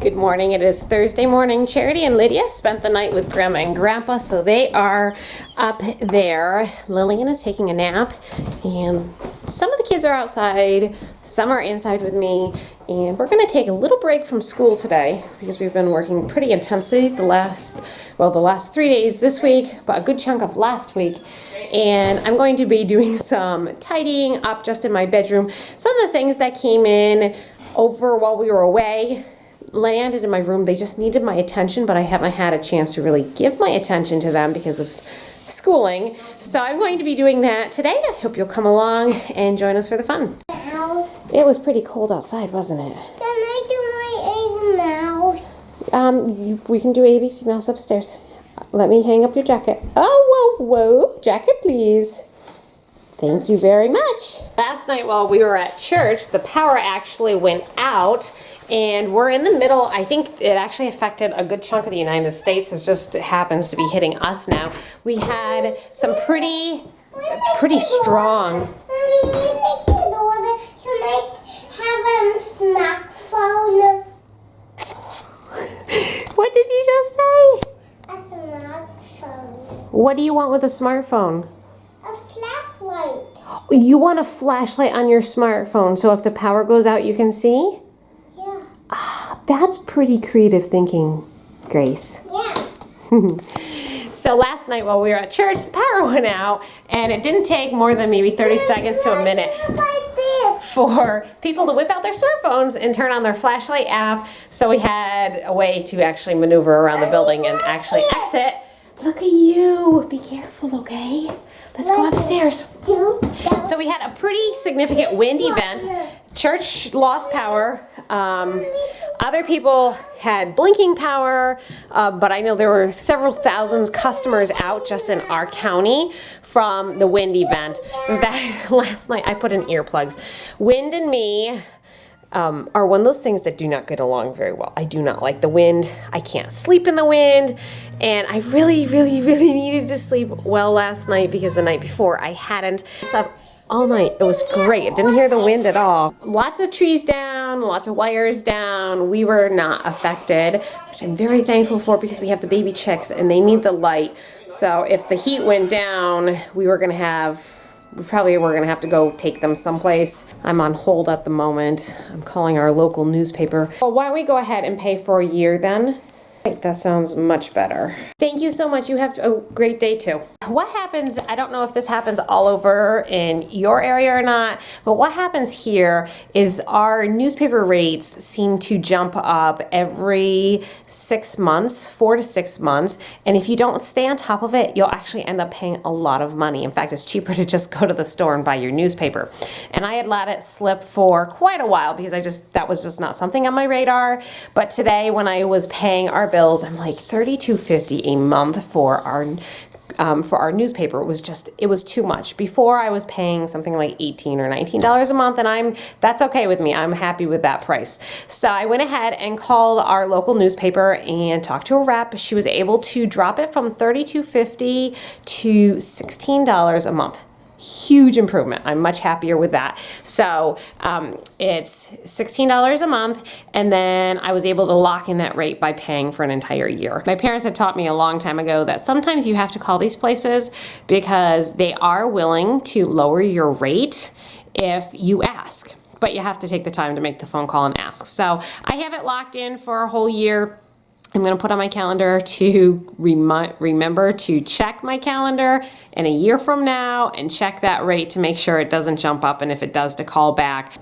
Good morning. It is Thursday morning. Charity and Lydia spent the night with Grandma and Grandpa, so they are up there. Lillian is taking a nap, and some of the kids are outside, some are inside with me, and we're going to take a little break from school today because we've been working pretty intensely the last 3 days this week, but a good chunk of last week. And I'm going to be doing some tidying up just in my bedroom. Some of the things that came in over while we were away landed in my room. They just needed my attention, but I haven't had a chance to really give my attention to them because of schooling. So I'm going to be doing that today. I hope you'll come along and join us for the fun. It was pretty cold outside, wasn't it? Can I do my A mouse? We can do ABC Mouse upstairs. Let me hang up your jacket. Oh, whoa, jacket please. Thank you very much. Last night while we were at church, the power actually went out, and we're in the middle. I think it actually affected a good chunk of the United States. It just happens to be hitting us now. We had some pretty strong. Can I have a smartphone? What did you just say? A smartphone. What do you want with a smartphone? A flashlight. You want a flashlight on your smartphone so if the power goes out you can see? Yeah. That's pretty creative thinking, Grace. Yeah. So last night while we were at church, the power went out, and it didn't take more than maybe 30 seconds to a minute Like this. for people to whip out their smartphones and turn on their flashlight app. So we had a way to actually maneuver around the building and actually exit. Look at you. Be careful, okay? Let's go upstairs. So we had a pretty significant wind event. Church lost power. Other people had blinking power, but I know there were several thousand customers out just in our county from the wind event. In fact, last night I put in earplugs. Wind and me are one of those things that do not get along very well. I do not like the wind. I can't sleep in the wind. And I really needed to sleep well last night because the night before I hadn't slept all night. It was great. I didn't hear the wind at all. Lots of trees down, lots of wires down. We were not affected, which I'm very thankful for because we have the baby chicks and they need the light. So if the heat went down, we probably were going to have to go take them someplace. I'm on hold at the moment. I'm calling our local newspaper. Well, why don't we go ahead and pay for a year then? That sounds much better. Thank you so much. You have a great day too. What happens, I don't know if this happens all over in your area or not, but what happens here is our newspaper rates seem to jump up every 6 months, 4 to 6 months. And if you don't stay on top of it, you'll actually end up paying a lot of money. In fact, it's cheaper to just go to the store and buy your newspaper. And I had let it slip for quite a while because that was just not something on my radar. But today when I was paying our bills, I'm like $32.50 a month for our newspaper. It was too much. Before I was paying something like $18 or $19 a month, and that's okay with me. I'm happy with that price. So I went ahead and called our local newspaper and talked to a rep. She was able to drop it from $32.50 to $16 a month. Huge improvement. I'm much happier with that. So it's $16 a month, and then I was able to lock in that rate by paying for an entire year. My parents had taught me a long time ago that sometimes you have to call these places because they are willing to lower your rate if you ask, but you have to take the time to make the phone call and ask. So I have it locked in for a whole year. I'm going to put on my calendar to remember to check my calendar in a year from now and check that rate to make sure it doesn't jump up, and if it does, to call back.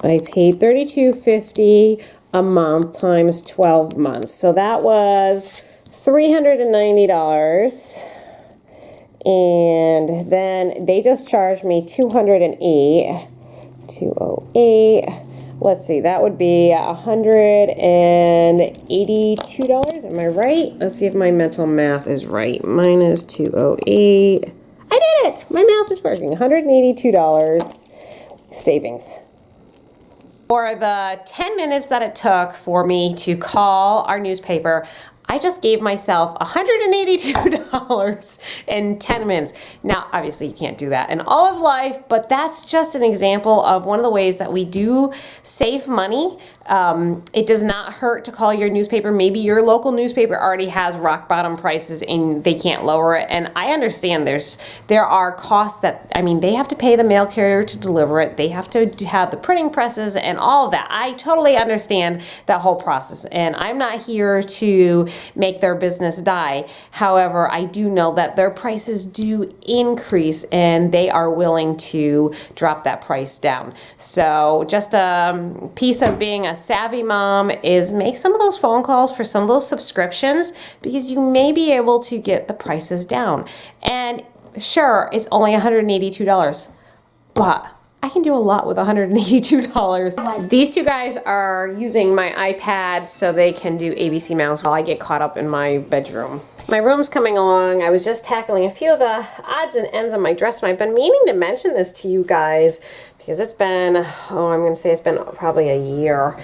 I paid $32.50 a month times 12 months. So that was $390. And then they just charged me $208. Let's see, that would be $182. Am I right? Let's see if my mental math is right. Minus 208. I did it! My math is working. $182 savings. For the 10 minutes that it took for me to call our newspaper, I just gave myself $182 in 10 minutes. Now, obviously you can't do that in all of life, but that's just an example of one of the ways that we do save money. It does not hurt to call your newspaper. Maybe your local newspaper already has rock bottom prices and they can't lower it. And I understand there are costs that, I mean, they have to pay the mail carrier to deliver it. They have to have the printing presses and all of that. I totally understand that whole process. And I'm not here to make their business die. However, I do know that their prices do increase and they are willing to drop that price down. So just a piece of being a savvy mom is make some of those phone calls for some of those subscriptions because you may be able to get the prices down. And sure, it's only $182, but I can do a lot with $182. These two guys are using my iPad so they can do ABC Mouse while I get caught up in my bedroom. My room's coming along. I was just tackling a few of the odds and ends on my dresser. I've been meaning to mention this to you guys because it's been, I'm going to say it's been probably a year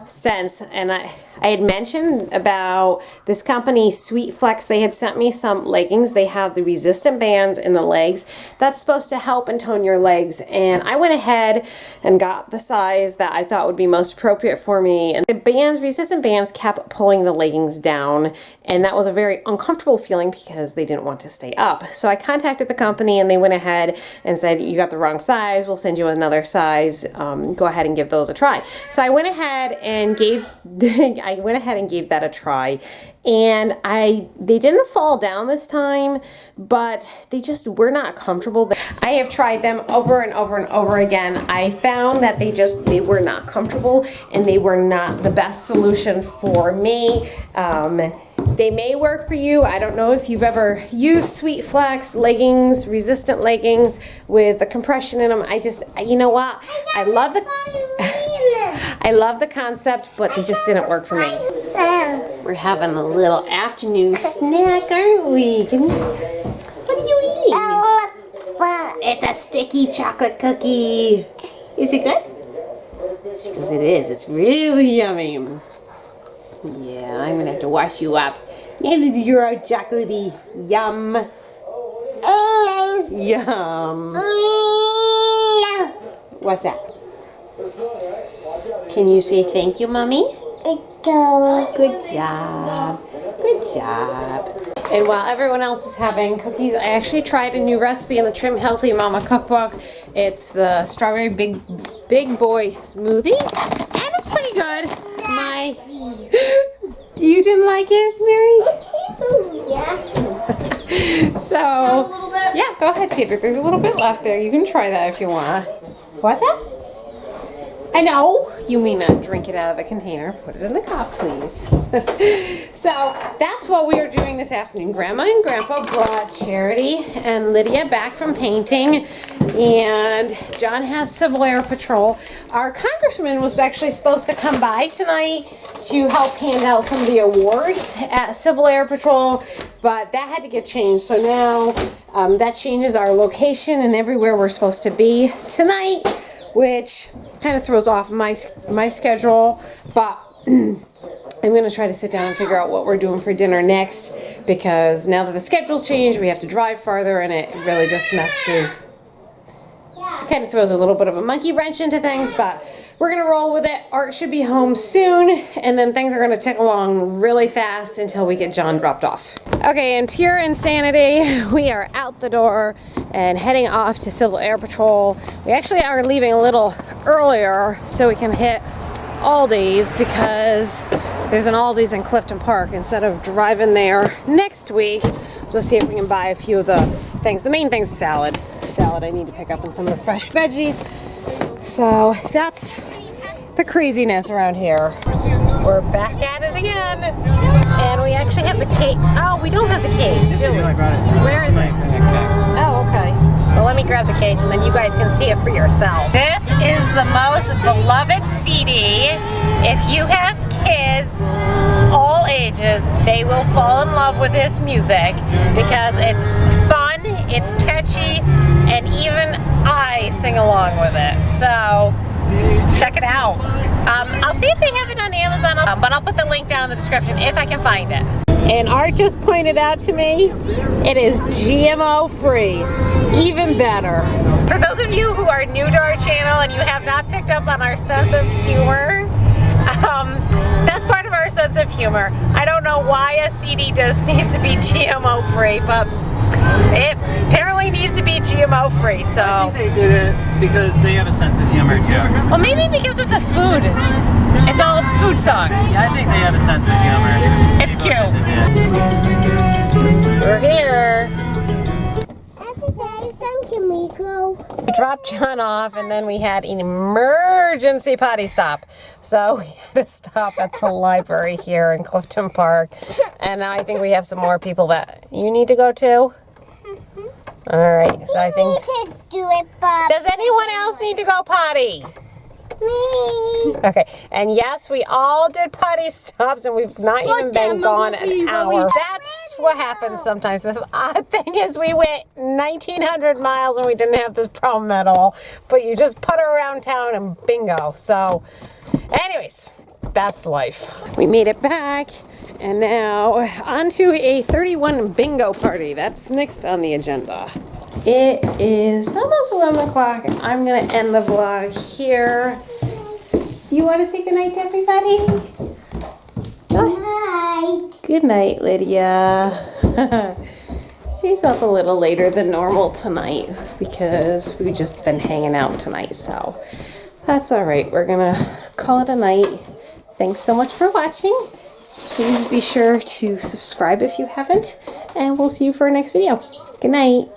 since. And I had mentioned about this company, Sweet Flex. They had sent me some leggings. They have the resistant bands in the legs. That's supposed to help and tone your legs. And I went ahead and got the size that I thought would be most appropriate for me. And the bands, resistant bands, kept pulling the leggings down. And that was a very uncomfortable feeling because they didn't want to stay up. So I contacted the company and they went ahead and said, you got the wrong size. We'll send you another size. Go ahead and give those a try. So I went ahead and gave that a try. And they didn't fall down this time, but they just were not comfortable. I have tried them over and over and over again. I found that they were not comfortable and they were not the best solution for me. They may work for you. I don't know if you've ever used Sweet Flex leggings, resistant leggings with the compression in them. You know what? I love the concept, but they just didn't work for me. We're having a little afternoon snack, aren't we? What are you eating? It's a sticky chocolate cookie. Is it good? She goes, it is. It's really yummy. Yeah, I'm gonna have to wash you up. You're all chocolatey. Yum. Yum. What's that? Can you say thank you, Mommy? Good job. Good job. And while everyone else is having cookies, I actually tried a new recipe in the Trim Healthy Mama cookbook. It's the strawberry big boy smoothie, and it's pretty good. You didn't like it, Mary? So, yeah, go ahead, Peter. There's a little bit left there. You can try that if you want. What's that? I know. You mean drink it out of the container. Put it in the cup, please. So, that's what we are doing this afternoon. Grandma and Grandpa brought Charity and Lydia back from painting. And John has Civil Air Patrol. Our congressman was actually supposed to come by tonight to help hand out some of the awards at Civil Air Patrol, but that had to get changed. So now that changes our location and everywhere we're supposed to be tonight, which kind of throws off my schedule, but I'm going to try to sit down and figure out what we're doing for dinner next, because now that the schedule's changed, we have to drive farther, and it really just messes. It kind of throws a little bit of a monkey wrench into things, but we're going to roll with it. Art should be home soon, and then things are going to tick along really fast until we get John dropped off. Okay, in pure insanity, we are out the door and heading off to Civil Air Patrol. We actually are leaving a little earlier so we can hit Aldi's, because there's an Aldi's in Clifton Park. Instead of driving there next week, let's see if we can buy a few of the things. The main thing's salad. I need to pick up on some of the fresh veggies. So that's the craziness around here. We're back at it again. And we actually have the case. Oh, we don't have the case, do we? Where is it? Oh, okay. Well, let me grab the case and then you guys can see it for yourself. This is the most beloved CD. If you have kids, all ages, they will fall in love with this music because it's fun, it's catchy, and even I sing along with it. So check it out. I'll see if they have it on Amazon, but I'll put the link down in the description if I can find it. And Art just pointed out to me, it is GMO free. Even better. For those of you who are new to our channel and you have not picked up on our sense of humor, that's part of our sense of humor. I don't know why a CD disc needs to be GMO free, but it apparently needs to be GMO free, so. I think they did it because they have a sense of humor too. Well, maybe because it's a food. It's all food songs. Yeah, I think they have a sense of humor. It's cute. We're here. Can we go? We dropped John off and then we had an emergency potty stop. So we had to stop at the library here in Clifton Park. And now I think we have some more people that you need to go to. All right, so I think. We need to do it, Bob. Does anyone else need to go potty? Me. Okay, and yes, we all did potty stops and we've not even been gone an hour. That's what happens sometimes. The odd thing is we went 1,900 miles and we didn't have this problem at all. But you just putter around town and bingo. So, anyways, that's life. We made it back and now on to a 31 bingo party. That's next on the agenda. It is almost 11 o'clock. I'm going to end the vlog here. You want to say goodnight to everybody? Hi. Good night, Lydia. She's up a little later than normal tonight because we've just been hanging out tonight. So that's all right. We're going to call it a night. Thanks so much for watching. Please be sure to subscribe if you haven't. And we'll see you for our next video. Good night.